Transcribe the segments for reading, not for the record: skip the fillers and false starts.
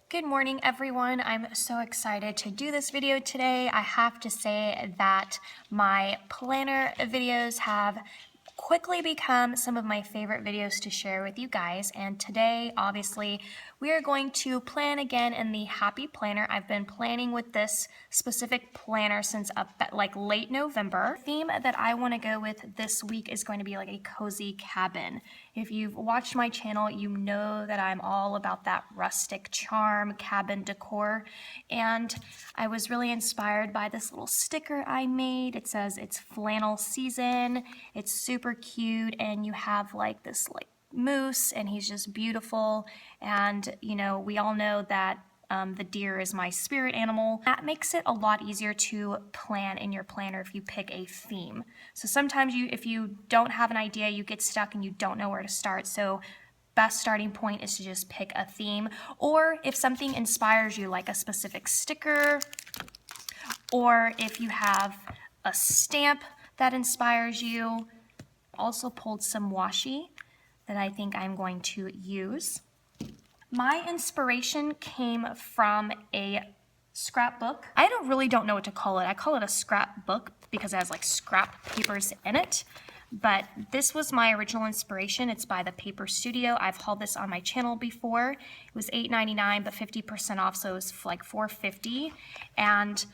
Good morning, everyone. I'm so excited to do this video today. I have to say that my planner videos have quickly become some of my favorite videos to share with you guys, and today obviously we are going to plan again in the Happy Planner. I've been planning with this specific planner since like late November. The theme that I want to go with this week is going to be like a cozy cabin. If you've watched my channel, you know that I'm all about that rustic charm cabin decor, and I was really inspired by this little sticker I made. It says it's flannel season. It's super cute, and you have like this like moose, and he's just beautiful. And you know, we all know that the deer is my spirit animal. That makes it a lot easier to plan in your planner if you pick a theme. So sometimes if you don't have an idea, you get stuck and you don't know where to start. So best starting point is to just pick a theme, or if something inspires you, like a specific sticker, or if you have a stamp that inspires you. Also pulled some washi that I think I'm going to use. My inspiration came from a scrapbook. I really don't know what to call it. I call it a scrapbook because it has like scrap papers in it. But this was my original inspiration. It's by the Paper Studio. I've hauled this on my channel before. It was $8.99, but 50% off, so it was like $4.50. And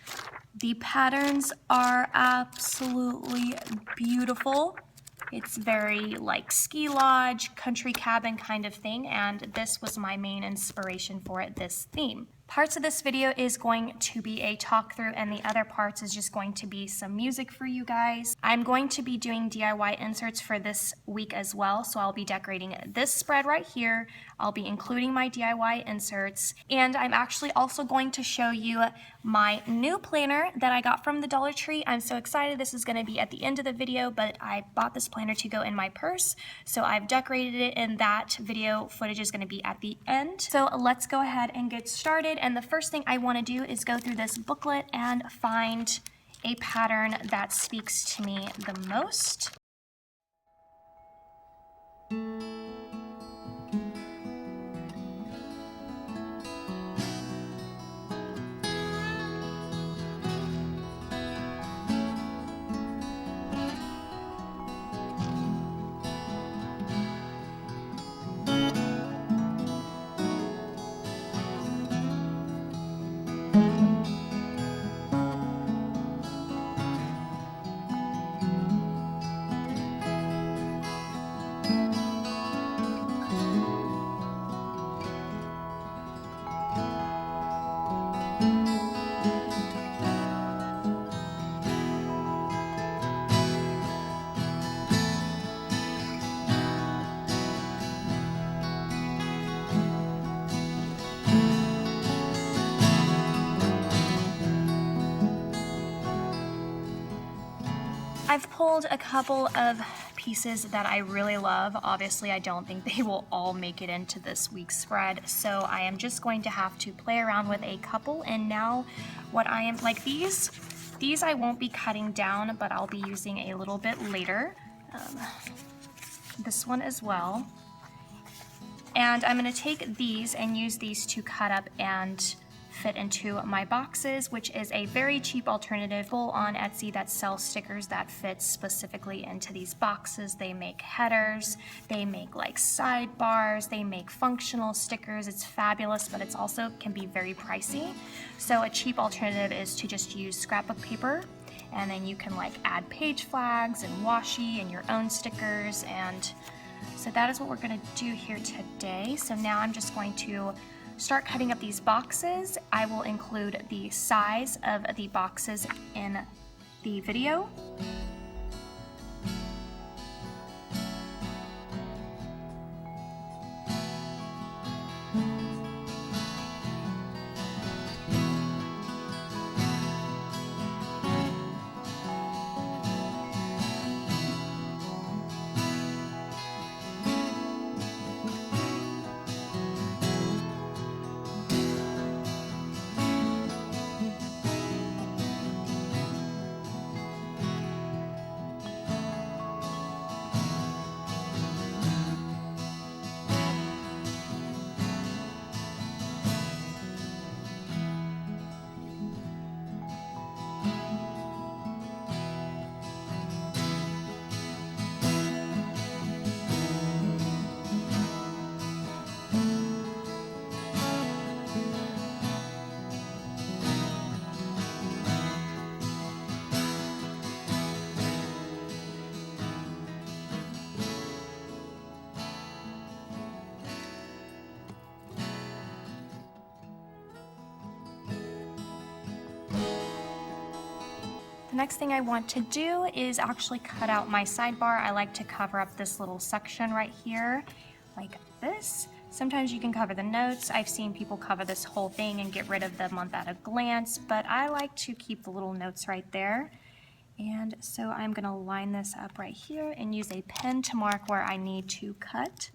the patterns are absolutely beautiful. It's very like ski lodge, country cabin kind of thing, and this was my main inspiration for this theme. Parts of this video is going to be a talk through, and the other parts is just going to be some music for you guys. I'm going to be doing DIY inserts for this week as well, so I'll be decorating this spread right here. I'll be including my DIY inserts, and I'm actually also going to show you my new planner that I got from the Dollar Tree. I'm so excited. This is going to be at the end of the video, but I bought this planner to go in my purse, so I've decorated it, and that video footage is going to be at the end. So let's go ahead and get started. And the first thing I want to do is go through this booklet and find a pattern that speaks to me the most. I've pulled a couple of pieces that I really love. Obviously, I don't think they will all make it into this week's spread, so I am just going to have to play around with a couple. And now what I am, like these I won't be cutting down, but I'll be using a little bit later. This one as well. And I'm going to take these and use these to cut up and fit into my boxes, which is a very cheap alternative on Etsy that sells stickers that fit specifically into these boxes. They make headers, they make like sidebars, they make functional stickers. It's fabulous, but it's also can be very pricey. So a cheap alternative is to just use scrapbook paper, and then you can like add page flags and washi and your own stickers. And so that is what we're going to do here today. So now I'm just going to start cutting up these boxes. I will include the size of the boxes in the video. The next thing I want to do is actually cut out my sidebar. I like to cover up this little section right here, like this. Sometimes you can cover the notes. I've seen people cover this whole thing and get rid of the month at a glance, but I like to keep the little notes right there. And so I'm gonna line this up right here and use a pen to mark where I need to cut.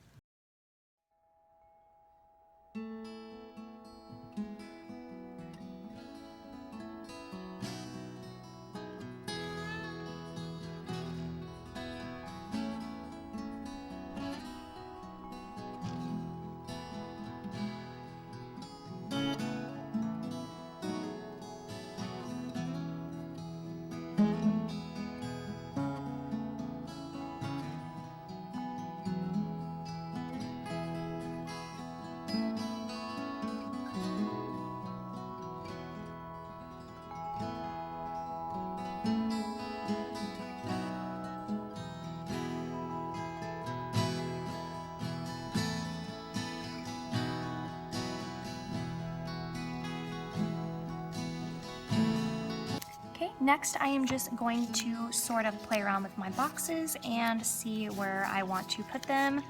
Okay, next I am just going to sort of play around with my boxes and see where I want to put them.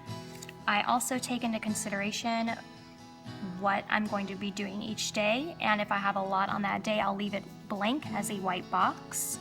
I also take into consideration what I'm going to be doing each day, and if I have a lot on that day, I'll leave it blank as a white box.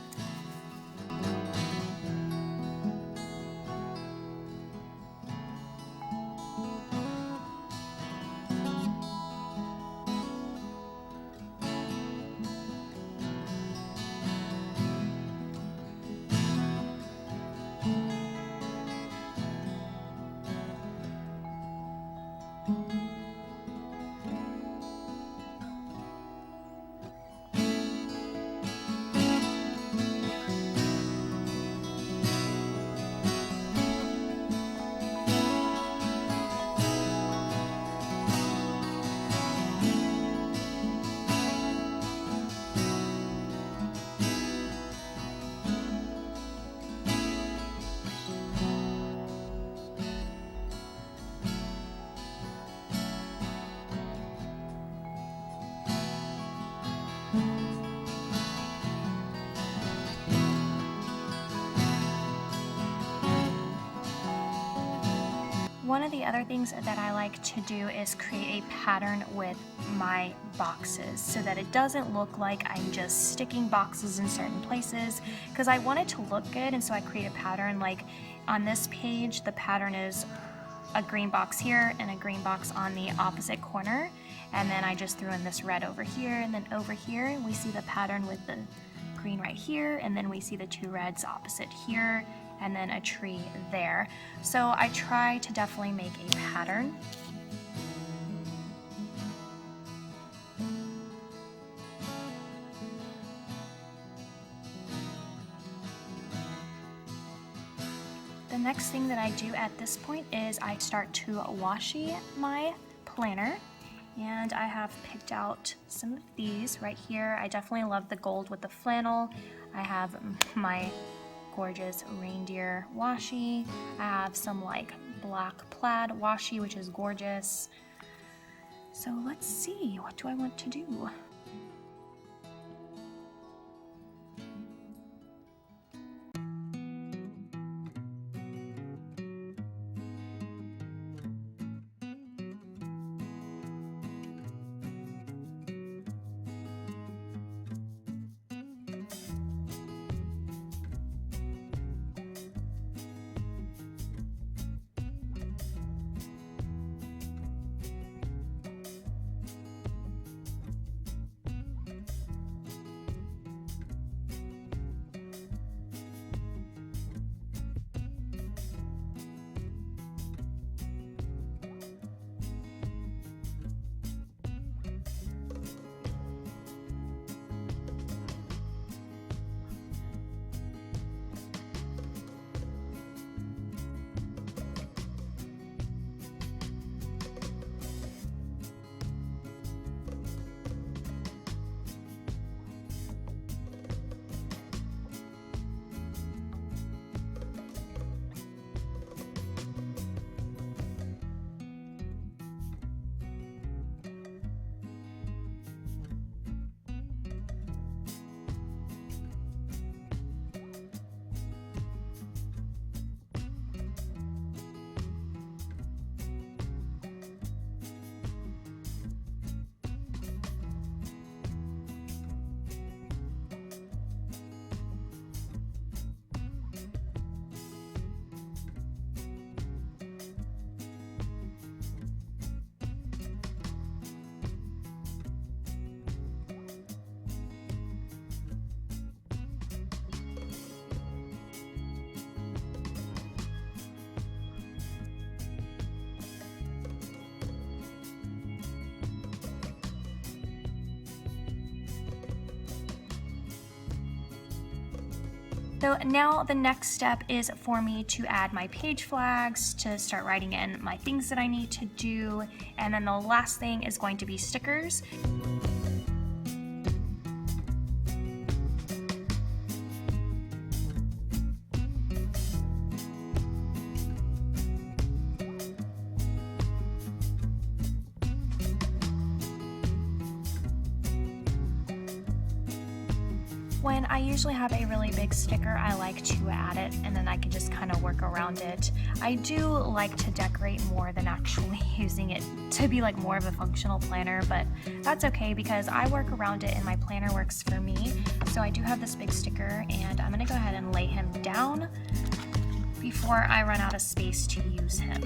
One of the other things that I like to do is create a pattern with my boxes so that it doesn't look like I'm just sticking boxes in certain places, because I want it to look good, and so I create a pattern. Like on this page, the pattern is a green box here and a green box on the opposite corner, and then I just threw in this red over here, and then over here and we see the pattern with the green right here, and then we see the two reds opposite here, and then a tree there. So I try to definitely make a pattern. The next thing that I do at this point is I start to washi my planner, and I have picked out some of these right here. I definitely love the gold with the flannel. I have my gorgeous reindeer washi. I have some like black plaid washi, which is gorgeous. So let's see, what do I want to do? So now the next step is for me to add my page flags, to start writing in my things that I need to do, and then the last thing is going to be stickers. When I usually have a really big sticker, I like to add it and then I can just kind of work around it. I do like to decorate more than actually using it to be like more of a functional planner, but that's okay because I work around it and my planner works for me. So I do have this big sticker and I'm gonna go ahead and lay him down before I run out of space to use him.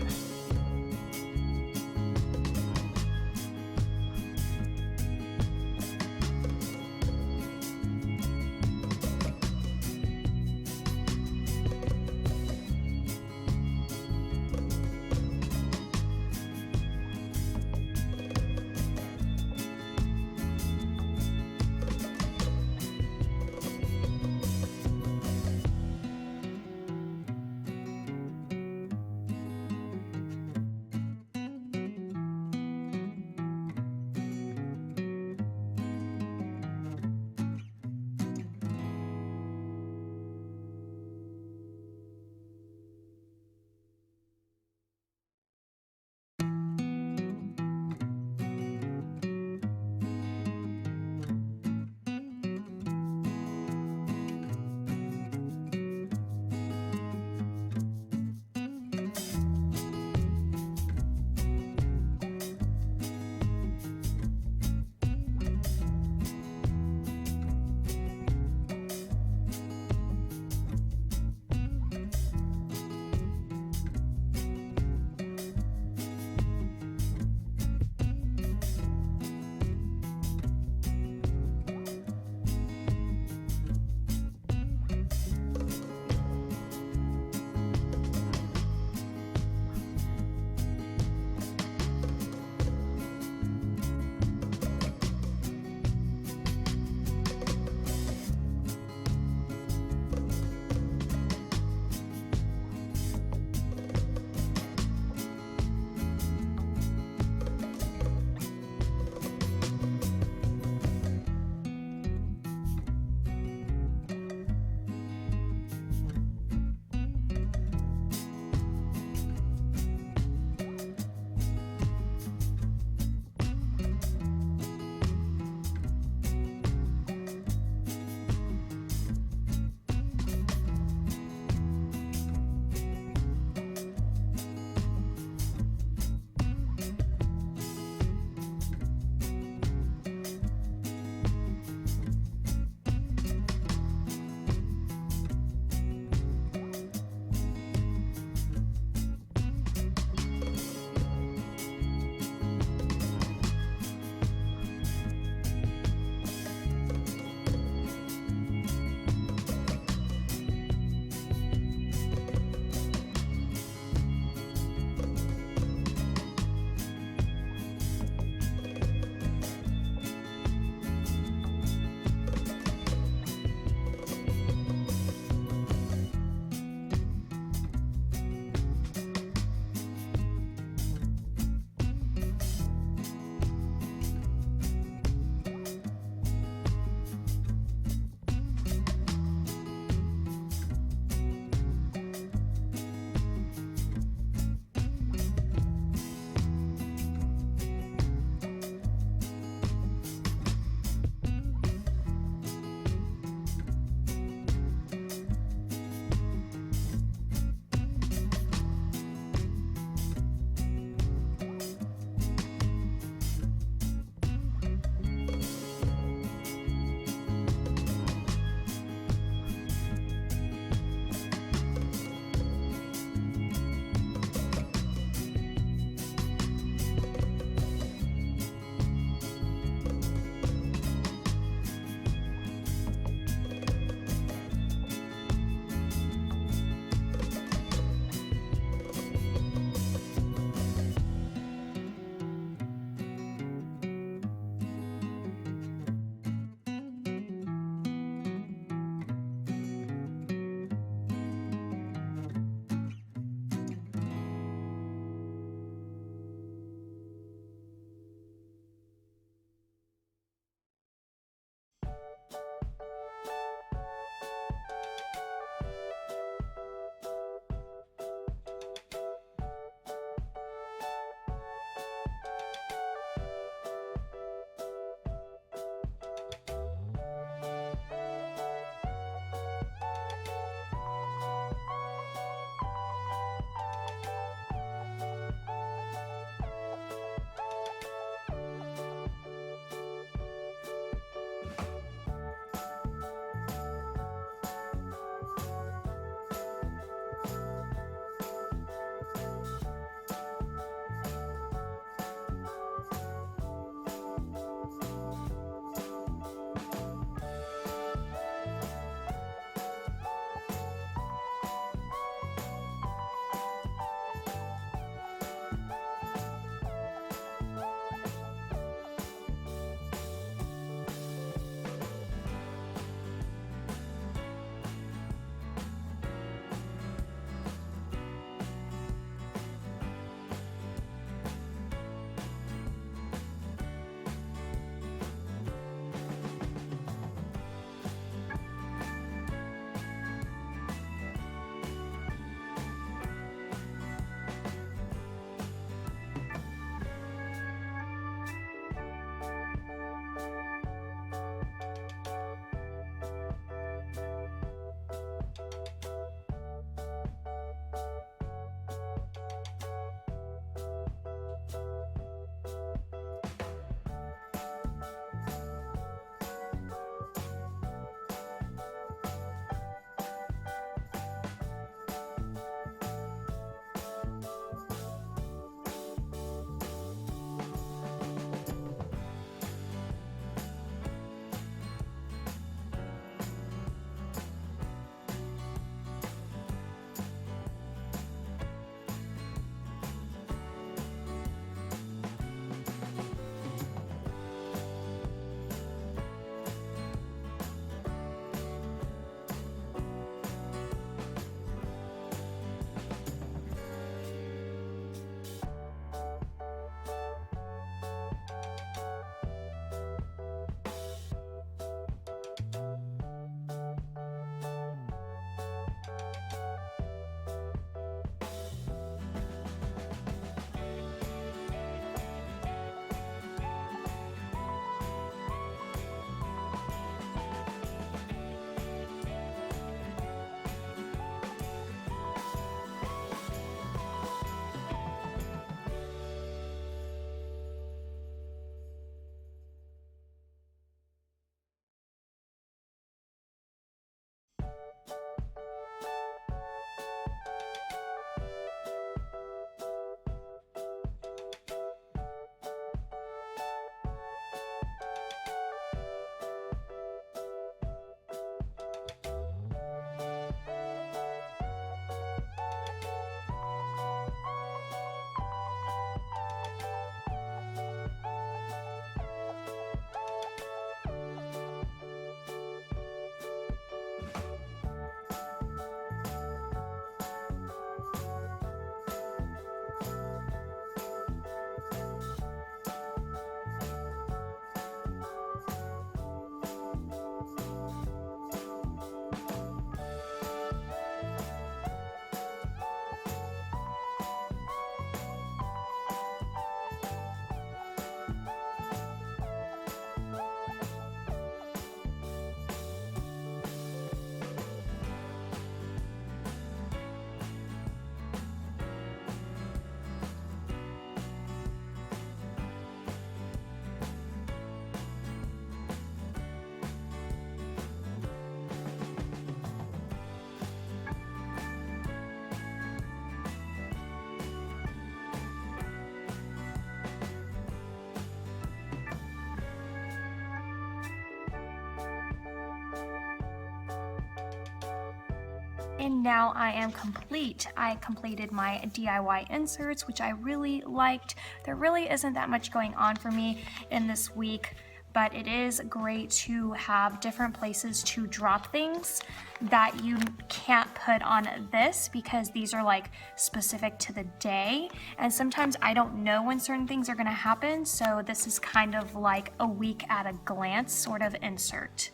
And now I am complete. I completed my DIY inserts, which I really liked. There really isn't that much going on for me in this week, but it is great to have different places to drop things that you can't put on this because these are like specific to the day. And sometimes I don't know when certain things are gonna happen. So this is kind of like a week at a glance sort of insert.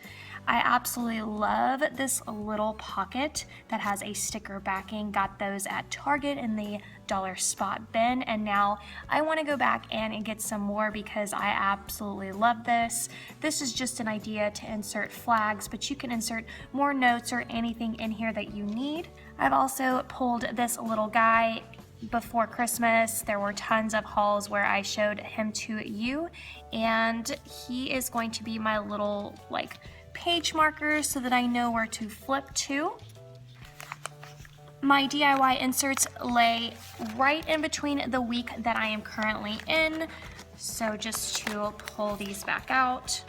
I absolutely love this little pocket that has a sticker backing. Got those at Target in the dollar spot bin, and now I want to go back and get some more because I absolutely love this. This is just an idea to insert flags, but you can insert more notes or anything in here that you need. I've also pulled this little guy. Before Christmas, there were tons of hauls where I showed him to you, and he is going to be my little like page markers so that I know where to flip to. My DIY inserts lay right in between the week that I am currently in. So just to pull these back out.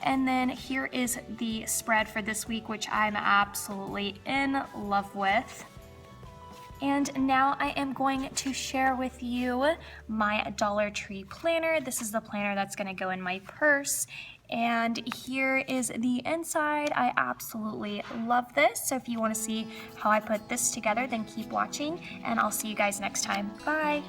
And then here is the spread for this week, which I'm absolutely in love with. And now I am going to share with you my Dollar Tree planner. This is the planner that's gonna go in my purse. And here is the inside. I absolutely love this. So if you wanna see how I put this together, then keep watching, and I'll see you guys next time. Bye.